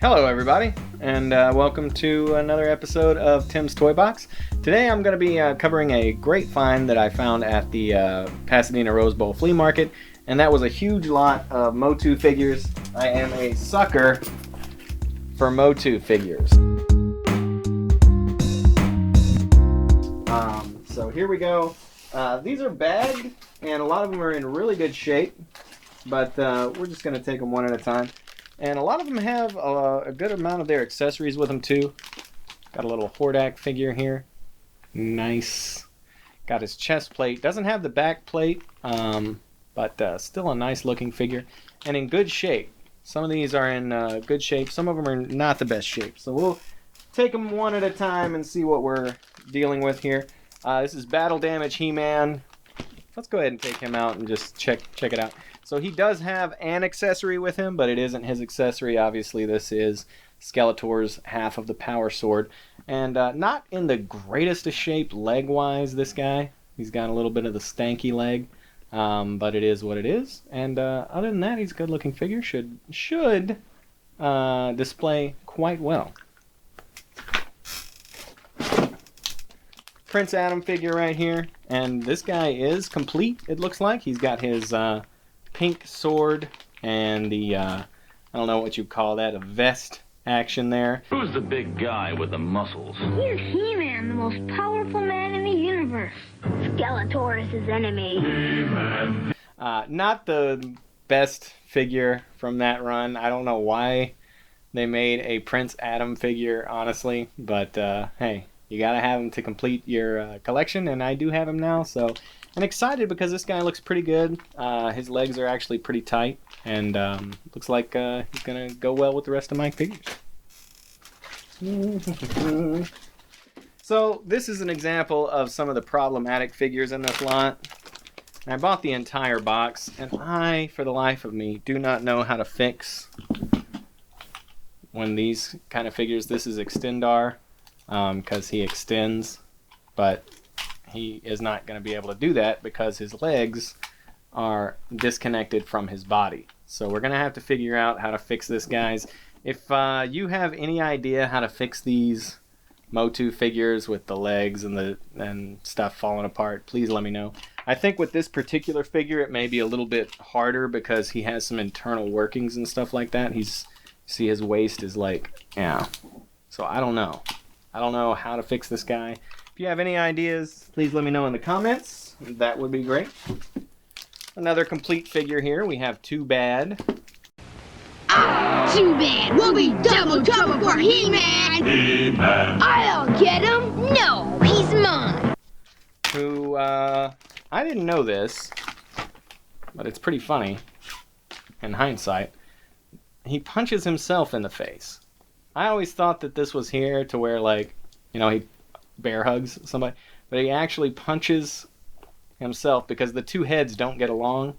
Hello everybody, and welcome to another episode of Tim's Toy Box. Today I'm going to be covering a great find that I found at the Pasadena Rose Bowl flea market, and that was a huge lot of MOTU figures. I am a sucker for MOTU figures. So here we go. These are bagged, and a lot of them are in really good shape, but we're just going to take them one at a time. And a lot of them have a good amount of their accessories with them too. Got a little Hordak figure here. Nice. Got his chest plate. Doesn't have the back plate, but still a nice looking figure. And in good shape. Some of these are in good shape. Some of them are not the best shape. So we'll take them one at a time and see what we're dealing with here. This is Battle Damage He-Man. Let's go ahead and take him out and just check it out. So he does have an accessory with him, but it isn't his accessory. Obviously, this is Skeletor's half of the power sword. And not in the greatest of shape leg-wise, this guy. He's got a little bit of the stanky leg, but it is what it is. And other than that, he's a good-looking figure. Should display quite well. Prince Adam figure right here. And this guy is complete, it looks like. He's got his pink sword and the, I don't know what you call that, a vest action there. Who's the big guy with the muscles? He's He-Man, the most powerful man in the universe. Skeletor is his enemy. He-Man. Not the best figure from that run. I don't know why they made a Prince Adam figure, honestly, but hey, you gotta have him to complete your collection, and I do have him now, so I'm excited because this guy looks pretty good. His legs are actually pretty tight, and looks like he's gonna go well with the rest of my figures. So this is an example of some of the problematic figures in this lot. And I bought the entire box, and I, for the life of me, do not know how to fix when these kind of figures. This is Extendar, because he extends, but he is not going to be able to do that because his legs are disconnected from his body. So we're going to have to figure out how to fix this, guys. If you have any idea how to fix these MOTU figures with the legs and stuff falling apart, please let me know. I think with this particular figure it may be a little bit harder because he has some internal workings and stuff like that. See, his waist is like, yeah. So I don't know. I don't know how to fix this guy. If you have any ideas, please let me know in the comments. That would be great. Another complete figure here. We have Too Bad. Too bad. We'll be double trouble for He-Man. He-Man. I'll get him. No, he's mine. Who, I didn't know this, but it's pretty funny in hindsight. He punches himself in the face. I always thought that this was here to where, like, you know, he bear hugs somebody, but he actually punches himself because the two heads don't get along,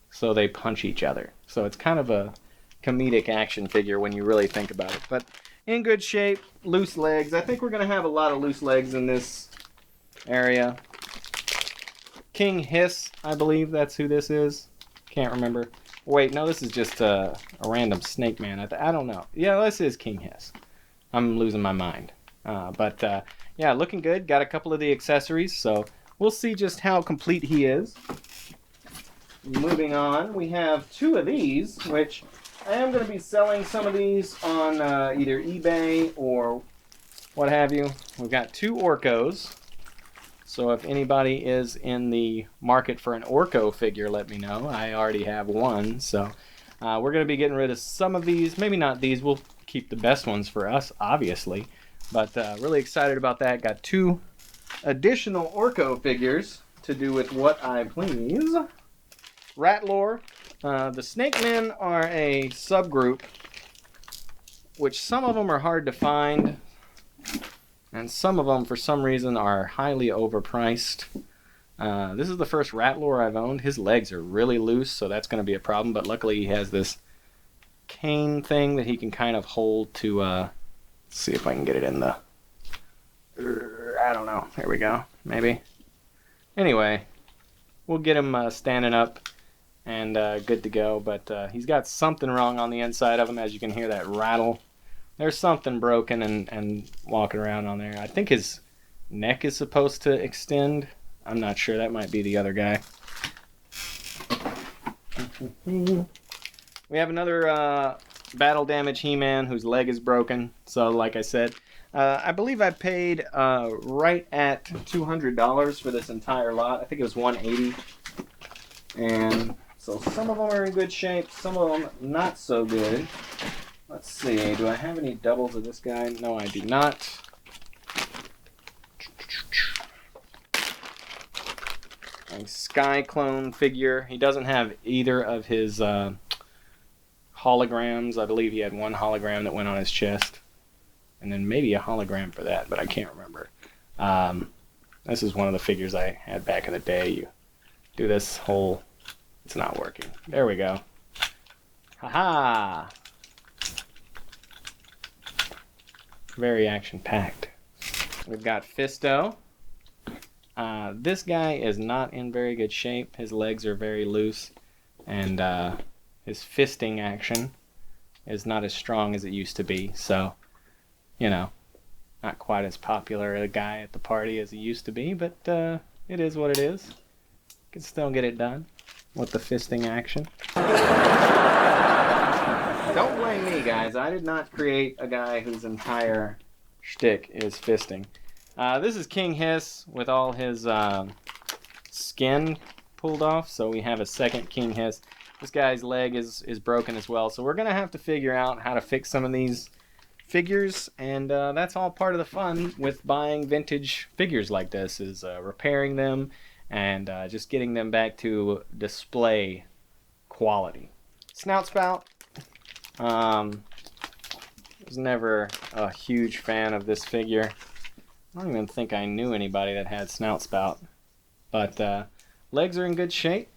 so they punch each other. So it's kind of a comedic action figure when you really think about it. But in good shape, loose legs. I think we're going to have a lot of loose legs in this area. King Hiss, I believe that's who this is. Can't remember. Wait, no, this is just a random Snake Man. I don't know. Yeah, this is King Hiss. I'm losing my mind. Yeah, looking good. Got a couple of the accessories, so we'll see just how complete he is. Moving on, we have two of these, which I am going to be selling some of these on either eBay or what have you. We've got two Orcos. So if anybody is in the market for an Orco figure, let me know. I already have one, so we're going to be getting rid of some of these. Maybe not these. We'll keep the best ones for us, obviously. But really excited about that. Got two additional Orco figures to do with what I please. Ratlore. The Snake Men are a subgroup, which some of them are hard to find. And some of them, for some reason, are highly overpriced. This is the first Ratlore I've owned. His legs are really loose, so that's going to be a problem. But luckily, he has this cane thing that he can kind of hold to... let's see if I can get it in the... I don't know. There we go. Maybe. Anyway, we'll get him standing up and good to go. But he's got something wrong on the inside of him, as you can hear that rattle. There's something broken and walking around on there. I think his neck is supposed to extend. I'm not sure. That might be the other guy. We have another battle damage He-Man whose leg is broken. So like I said, I believe I paid right at $200 for this entire lot. I think it was $180. And so some of them are in good shape, some of them not so good. Let's see, do I have any doubles of this guy? No, I do not. A Sky Clone figure. He doesn't have either of his holograms. I believe he had one hologram that went on his chest. And then maybe a hologram for that, but I can't remember. This is one of the figures I had back in the day. You do this whole... It's not working. There we go. Haha! Very action-packed. We've got Fisto. This guy is not in very good shape. His legs are very loose, and his fisting action is not as strong as it used to be. So, you know, not quite as popular a guy at the party as he used to be, but it is what it is. Can still get it done with the fisting action. Don't blame me, guys. I did not create a guy whose entire shtick is fisting. This is King Hiss with all his skin pulled off, so we have a second King Hiss. This guy's leg is broken as well, so we're going to have to figure out how to fix some of these figures, and that's all part of the fun with buying vintage figures like this, is repairing them and just getting them back to display quality. Snout Spout. Was never a huge fan of this figure. I don't even think I knew anybody that had Snout Spout. But legs are in good shape.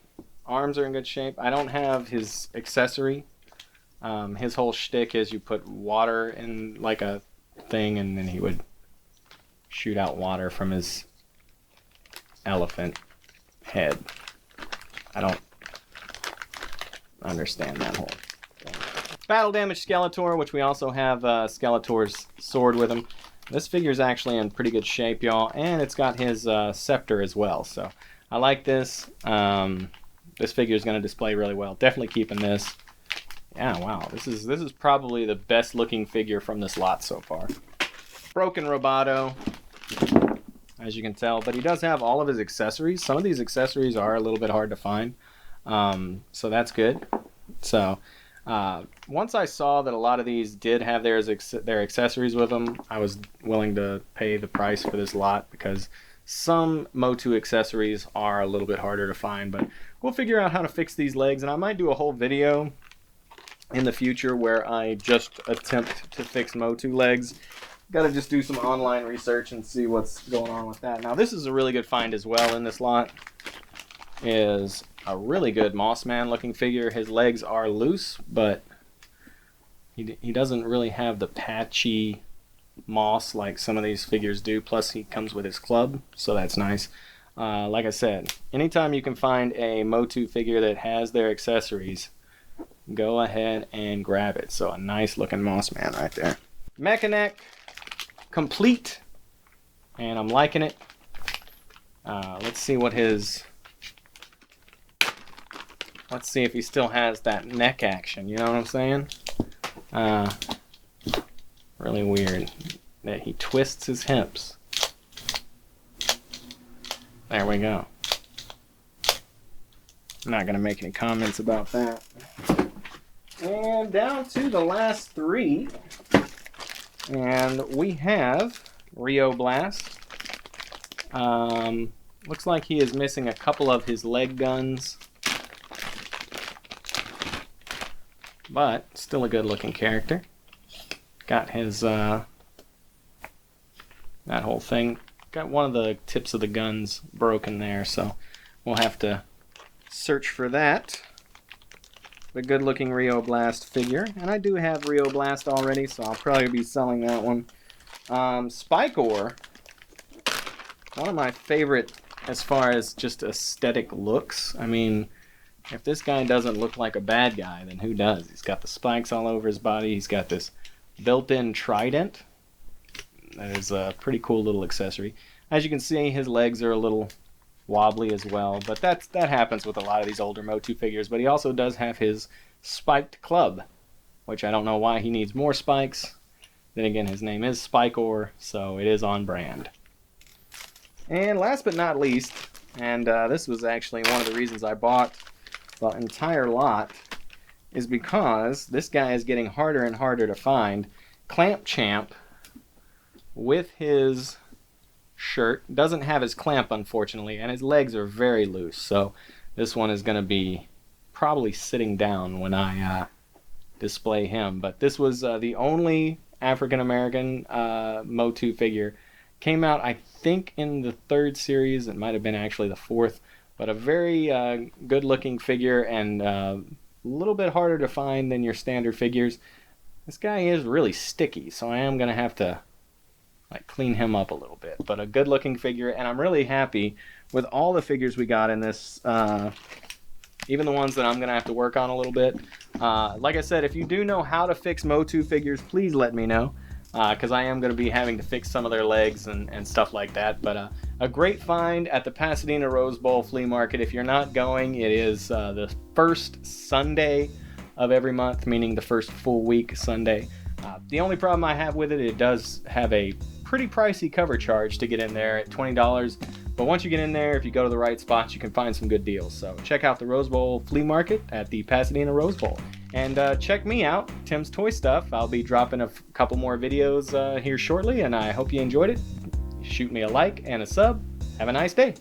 Arms are in good shape. I don't have his accessory. His whole shtick is you put water in like a thing and then he would shoot out water from his elephant head. I don't understand that whole thing. Battle damage Skeletor, which we also have Skeletor's sword with him. This figure is actually in pretty good shape, y'all, and it's got his scepter as well. So I like this. This figure is going to display really well. Definitely keeping this. Yeah, wow. This is probably the best looking figure from this lot so far. Broken Roboto, as you can tell, but he does have all of his accessories. Some of these accessories are a little bit hard to find, so that's good. So once I saw that a lot of these did have their accessories with them, I was willing to pay the price for this lot because some MOTU accessories are a little bit harder to find, but we'll figure out how to fix these legs, and I might do a whole video in the future where I just attempt to fix MOTU legs. Gotta just do some online research and see what's going on with that. Now this is a really good find as well in this lot. Is a really good Mossman looking figure. His legs are loose, but he doesn't really have the patchy moss like some of these figures do. Plus he comes with his club, so that's nice. Like I said, anytime you can find a MOTU figure that has their accessories, go ahead and grab it. So a nice looking Mossman right there. Mechanic complete, and I'm liking it. Let's see what his... Let's see if he still has that neck action, you know what I'm saying? Really weird that he twists his hips. There we go. I'm not going to make any comments about that. And down to the last three. And we have Rio Blast. Looks like he is missing a couple of his leg guns. But still a good looking character. Got his that whole thing. Got one of the tips of the guns broken there, so we'll have to search for that. The good looking Rio Blast figure. And I do have Rio Blast already, so I'll probably be selling that one. Spikor. One of my favorite as far as just aesthetic looks. I mean, if this guy doesn't look like a bad guy, then who does? He's got the spikes all over his body. He's got this built-in trident. That is a pretty cool little accessory. As you can see, his legs are a little wobbly as well, but that happens with a lot of these older MOTU figures. But he also does have his spiked club, which I don't know why he needs more spikes. Then again, his name is Spikor, so it is on brand. And last but not least, and this was actually one of the reasons I bought the entire lot, is because this guy is getting harder and harder to find. Clamp Champ, with his shirt, doesn't have his clamp unfortunately, and his legs are very loose, so this one is going to be probably sitting down when I display him. But this was the only African American MOTU figure. Came out, I think, in the 3rd series. It might have been actually the 4th, but a very good looking figure, and a little bit harder to find than your standard figures. This guy is really sticky, so I am going to have to clean him up a little bit. But a good looking figure, and I'm really happy with all the figures we got in this, even the ones that I'm going to have to work on a little bit. Like I said, if you do know how to fix MOTU figures, please let me know, because I am going to be having to fix some of their legs and stuff like that. But a great find at the Pasadena Rose Bowl Flea Market. If you're not going, it is the first Sunday of every month, meaning the first full week Sunday. The only problem I have with it, it does have a pretty pricey cover charge to get in there at $20. But once you get in there, if you go to the right spots, you can find some good deals. So check out the Rose Bowl Flea Market at the Pasadena Rose Bowl. And check me out, Tim's Toy Stuff. I'll be dropping a couple more videos here shortly, and I hope you enjoyed it. Shoot me a like and a sub. Have a nice day.